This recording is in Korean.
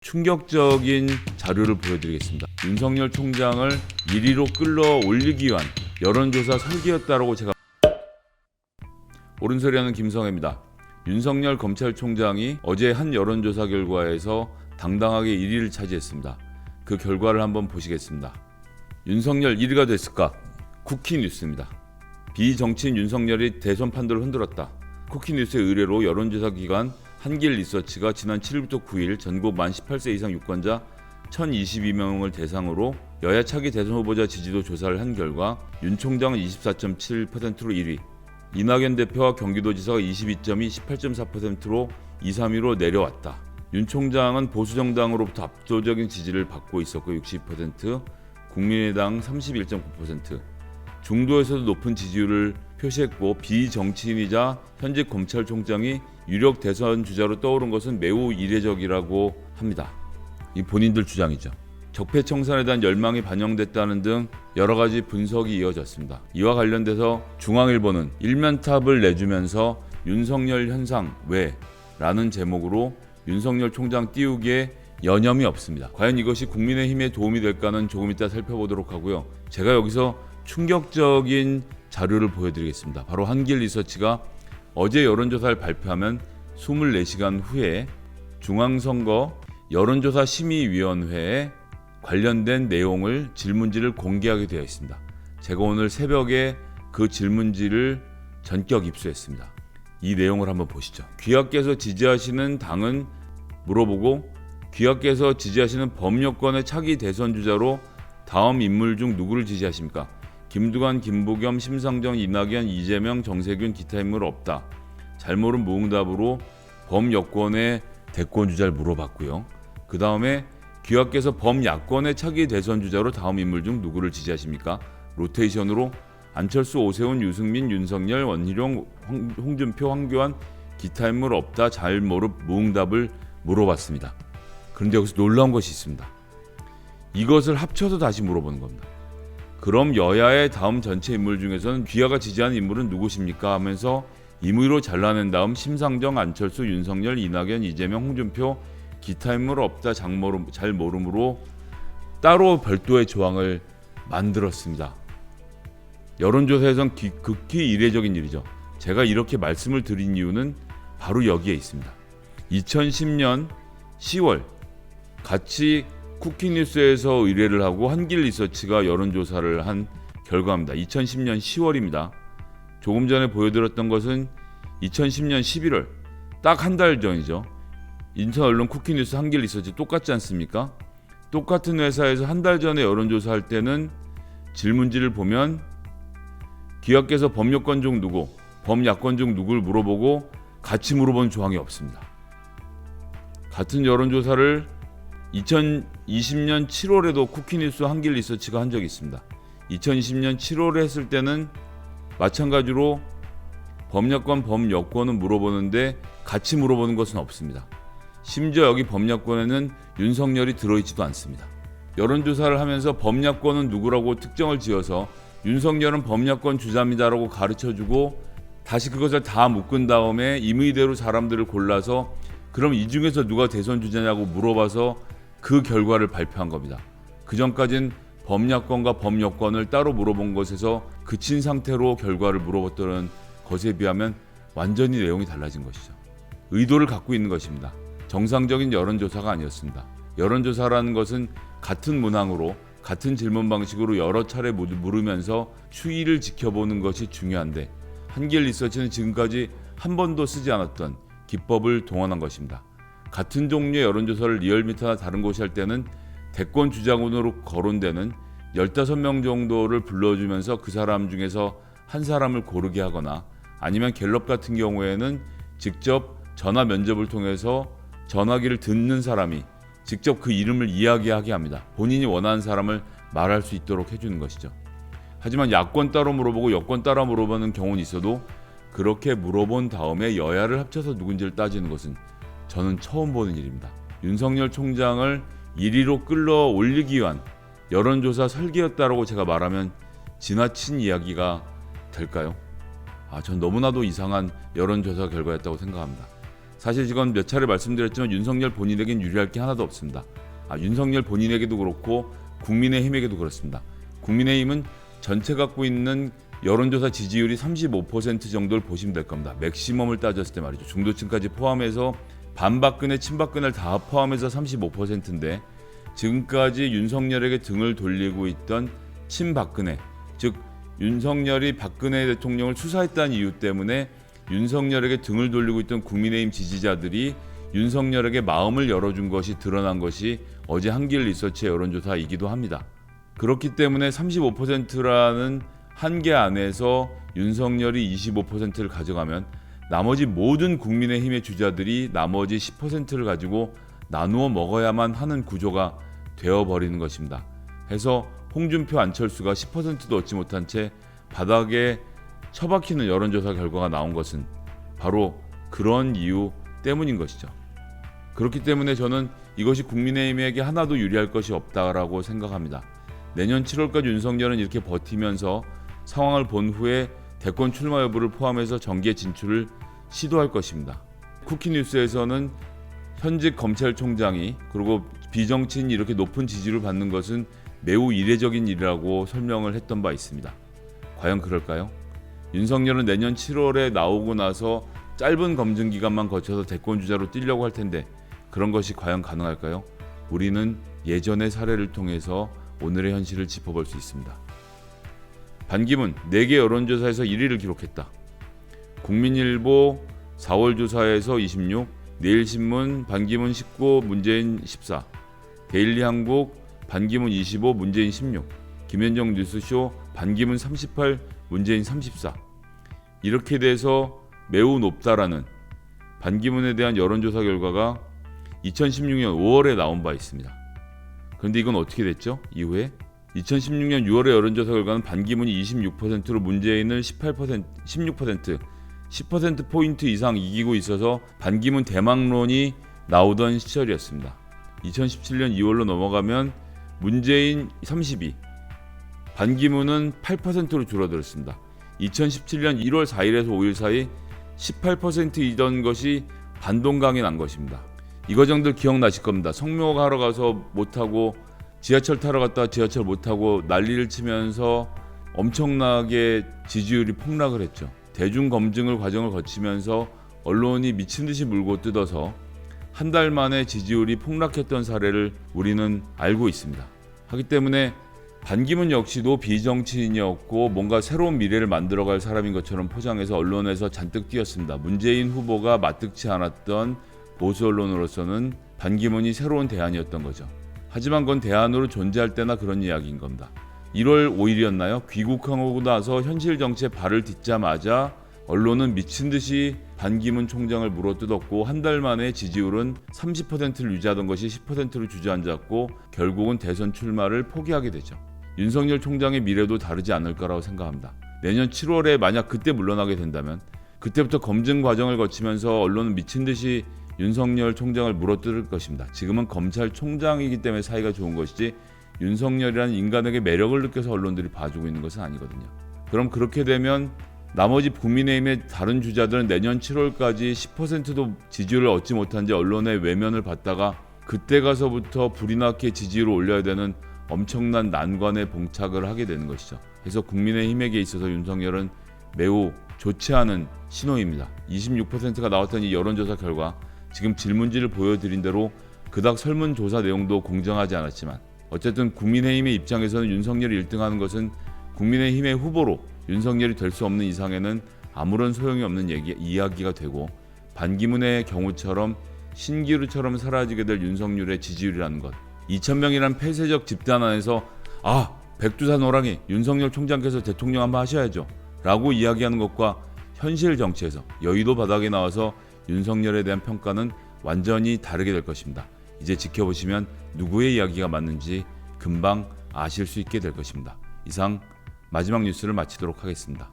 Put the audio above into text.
충격적인 자료를 보여드리겠습니다. 윤석열 총장을 1위로 끌어올리기 위한 여론조사 설계였다라고 제가 옳은 소리하는 김성애입니다. 윤석열 검찰총장이 어제 한 여론조사 결과에서 당당하게 1위를 차지했습니다. 그 결과를 한번 보시겠습니다. 윤석열 1위가 됐을까? 쿠키뉴스입니다. 비정치인 윤석열이 대선 판도를 흔들었다. 쿠키뉴스의 의뢰로 여론조사 기관 한길리서치가 지난 7일부터 9일 전국 만 18세 이상 유권자 1022명을 대상으로 여야 차기 대선 후보자 지지도 조사를 한 결과 윤 총장은 24.7%로 1위, 이낙연 대표와 경기도지사가 22.2, 18.4%로 2, 3위로 내려왔다. 윤 총장은 보수정당으로부터 압도적인 지지를 받고 있었고 60%, 국민의당 31.9%, 중도에서도 높은 지지율을 표시했고 비정치인이자 현직 검찰총장이 유력 대선 주자로 떠오른 것은 매우 이례적이라고 합니다. 이 본인들 주장이죠. 적폐청산에 대한 열망이 반영됐다는 등 여러 가지 분석이 이어졌습니다. 이와 관련돼서 중앙일보는 일면탑을 내주면서 윤석열 현상 왜라는 제목으로 윤석열 총장 띄우기에 여념이 없습니다. 과연 이것이 국민의힘에 도움이 될까는 조금 이따 살펴보도록 하고요. 제가 여기서 충격적인 자료를 보여드리겠습니다. 바로 한길리서치가 어제 여론조사를 발표하면 24시간 후에 중앙선거 여론조사 심의위원회에 관련된 내용을 질문지를 공개하게 되어 있습니다. 제가 오늘 새벽에 그 질문지를 전격 입수했습니다. 이 내용을 한번 보시죠. 귀하께서 지지하시는 당은 물어보고 귀하께서 지지하시는 범여권의 차기 대선 주자로 다음 인물 중 누구를 지지하십니까? 김두관, 김부겸, 심상정, 이낙연, 이재명, 정세균 기타 인물 없다. 잘 모른 무응답으로 범여권의 대권 주자를 물어봤고요. 그 다음에 귀하께서 범야권의 차기 대선 주자로 다음 인물 중 누구를 지지하십니까? 로테이션으로 안철수, 오세훈, 유승민, 윤석열, 원희룡, 홍준표, 황교안 기타 인물 없다. 잘 모른 무응답을 물어봤습니다. 그런데 여기서 놀라운 것이 있습니다. 이것을 합쳐서 다시 물어보는 겁니다. 그럼 여야의 다음 전체 인물 중에서는 귀하가 지지하는 인물은 누구십니까? 하면서 임의로 잘라낸 다음 심상정, 안철수, 윤석열, 이낙연, 이재명, 홍준표 기타 인물 없다. 잘 모름으로 따로 별도의 조항을 만들었습니다. 여론조사에선 극히 이례적인 일이죠. 제가 이렇게 말씀을 드린 이유는 바로 여기에 있습니다. 2010년 10월 같이 쿠키뉴스에서 의뢰를 하고 한길리서치가 여론조사를 한 결과입니다. 2010년 10월입니다. 조금 전에 보여드렸던 것은 2010년 11월 딱 한 달 전이죠. 인천 언론 쿠키뉴스 한길리서치 똑같지 않습니까? 똑같은 회사에서 한 달 전에 여론조사할 때는 질문지를 보면 귀하께서 범여권 중 누구, 범야권 중 누구를 물어보고 같이 물어본 조항이 없습니다. 같은 여론조사를 2020년 7월에도 쿠키뉴스 한길리서치가 한 적이 있습니다. 2020년 7월에 했을 때는 마찬가지로 범야권, 범여권은 물어보는데 같이 물어보는 것은 없습니다. 심지어 여기 범야권에는 윤석열이 들어있지도 않습니다. 여론조사를 하면서 범야권은 누구라고 특정을 지어서 윤석열은 범야권 주자입니다라고 가르쳐주고 다시 그것을 다 묶은 다음에 임의대로 사람들을 골라서 그럼 이 중에서 누가 대선 주자냐고 물어봐서 그 결과를 발표한 겁니다. 그 전까지는 범야권과 범여권을 따로 물어본 것에서 그친 상태로 결과를 물어봤던 것에 비하면 완전히 내용이 달라진 것이죠. 의도를 갖고 있는 것입니다. 정상적인 여론조사가 아니었습니다. 여론조사라는 것은 같은 문항으로 같은 질문 방식으로 여러 차례 물으면서 추이를 지켜보는 것이 중요한데 한길리서치는 지금까지 한 번도 쓰지 않았던 기법을 동원한 것입니다. 같은 종류의 여론조사를 리얼미터나 다른 곳이 할 때는 대권 주자군으로 거론되는 15명 정도를 불러주면서 그 사람 중에서 한 사람을 고르게 하거나 아니면 갤럽 같은 경우에는 직접 전화 면접을 통해서 전화기를 듣는 사람이 직접 그 이름을 이야기하게 합니다. 본인이 원하는 사람을 말할 수 있도록 해주는 것이죠. 하지만 야권 따로 물어보고 여권 따로 물어보는 경우는 있어도 그렇게 물어본 다음에 여야를 합쳐서 누군지를 따지는 것은 저는 처음 보는 일입니다. 윤석열 총장을 1위로 끌어올리기 위한 여론조사 설계였다라고 제가 말하면 지나친 이야기가 될까요? 전 너무나도 이상한 여론조사 결과였다고 생각합니다. 사실 이건 몇 차례 말씀드렸지만 윤석열 본인에겐 유리할 게 하나도 없습니다. 윤석열 본인에게도 그렇고 국민의힘에게도 그렇습니다. 국민의힘은 전체 갖고 있는 여론조사 지지율이 35% 정도를 보시면 될 겁니다. 맥시멈을 따졌을 때 말이죠. 중도층까지 포함해서 반박근혜, 친박근혜를 다 포함해서 35%인데 지금까지 윤석열에게 등을 돌리고 있던 친박근혜, 즉 윤석열이 박근혜 대통령을 수사했다는 이유 때문에 윤석열에게 등을 돌리고 있던 국민의힘 지지자들이 윤석열에게 마음을 열어준 것이 드러난 것이 어제 한길 리서치의 여론조사이기도 합니다. 그렇기 때문에 35%라는 한계 안에서 윤석열이 25%를 가져가면 나머지 모든 국민의힘의 주자들이 나머지 10%를 가지고 나누어 먹어야만 하는 구조가 되어버리는 것입니다. 해서 홍준표, 안철수가 10%도 얻지 못한 채 바닥에 처박히는 여론조사 결과가 나온 것은 바로 그런 이유 때문인 것이죠. 그렇기 때문에 저는 이것이 국민의힘에게 하나도 유리할 것이 없다라고 생각합니다. 내년 7월까지 윤석열은 이렇게 버티면서 상황을 본 후에 대권 출마 여부를 포함해서 정계 진출을 시도할 것입니다. 쿠키뉴스에서는 현직 검찰총장이 그리고 비정치인이 이렇게 높은 지지를 받는 것은 매우 이례적인 일이라고 설명을 했던 바 있습니다. 과연 그럴까요? 윤석열은 내년 7월에 나오고 나서 짧은 검증 기간만 거쳐서 대권 주자로 뛰려고 할 텐데 그런 것이 과연 가능할까요? 우리는 예전의 사례를 통해서 오늘의 현실을 짚어볼 수 있습니다. 반기문 4개 여론조사에서 1위를 기록했다. 국민일보 4월 조사에서 26, 내일신문 반기문 19, 문재인 14, 데일리한국 반기문 25, 문재인 16, 김현정 뉴스쇼 반기문 38, 문재인 34. 이렇게 돼서 매우 높다라는 반기문에 대한 여론조사 결과가 2016년 5월에 나온 바 있습니다. 그런데 이건 어떻게 됐죠? 이후에 2016년 6월의 여론조사 결과는 반기문이 26%로 문재인을 16%, 10%포인트 이상 이기고 있어서 반기문 대망론이 나오던 시절이었습니다. 2017년 2월로 넘어가면 문재인 32, 반기문은 8%로 줄어들었습니다. 2017년 1월 4일에서 5일 사이 18%이던 것이 반동강이 난 것입니다. 이 과정들 기억나실 겁니다. 성묘하러 가서 못하고 지하철 타러 갔다가 지하철 못타고 난리를 치면서 엄청나게 지지율이 폭락을 했죠. 대중검증을 과정을 거치면서 언론이 미친듯이 물고 뜯어서 한 달 만에 지지율이 폭락했던 사례를 우리는 알고 있습니다. 하기 때문에 반기문 역시도 비정치인이었고 뭔가 새로운 미래를 만들어갈 사람인 것처럼 포장해서 언론에서 잔뜩 띄었습니다. 문재인 후보가 마뜩치 않았던 보수 언론으로서는 반기문이 새로운 대안이었던 거죠. 하지만 그건 대안으로 존재할 때나 그런 이야기인 겁니다. 1월 5일이었나요? 귀국하고 나서 현실 정치에 발을 딛자마자 언론은 미친 듯이 반기문 총장을 물어뜯었고 한 달 만에 지지율은 30%를 유지하던 것이 10%로 주저앉았고 결국은 대선 출마를 포기하게 되죠. 윤석열 총장의 미래도 다르지 않을 거라고 생각합니다. 내년 7월에 만약 그때 물러나게 된다면 그때부터 검증 과정을 거치면서 언론은 미친 듯이 윤석열 총장을 물어뜯을 것입니다. 지금은 검찰총장이기 때문에 사이가 좋은 것이지 윤석열이라는 인간에게 매력을 느껴서 언론들이 봐주고 있는 것은 아니거든요. 그럼 그렇게 되면 나머지 국민의힘의 다른 주자들은 내년 7월까지 10%도 지지율을 얻지 못한 채 언론의 외면을 받다가 그때 가서부터 불이 나게 지지율을 올려야 되는 엄청난 난관에 봉착을 하게 되는 것이죠. 그래서 국민의힘에게 있어서 윤석열은 매우 좋지 않은 신호입니다. 26%가 나왔던 이 여론조사 결과 지금 질문지를 보여드린 대로 그닥 설문조사 내용도 공정하지 않았지만 어쨌든 국민의힘의 입장에서는 윤석열이 1등하는 것은 국민의힘의 후보로 윤석열이 될 수 없는 이상에는 아무런 소용이 없는 이야기가 되고 반기문의 경우처럼 신기루처럼 사라지게 될 윤석열의 지지율이라는 것 2,000명이란 폐쇄적 집단 안에서 백두산 호랑이 윤석열 총장께서 대통령 한번 하셔야죠 라고 이야기하는 것과 현실 정치에서 여의도 바닥에 나와서 윤석열에 대한 평가는 완전히 다르게 될 것입니다. 이제 지켜보시면 누구의 이야기가 맞는지 금방 아실 수 있게 될 것입니다. 이상 마지막 뉴스를 마치도록 하겠습니다.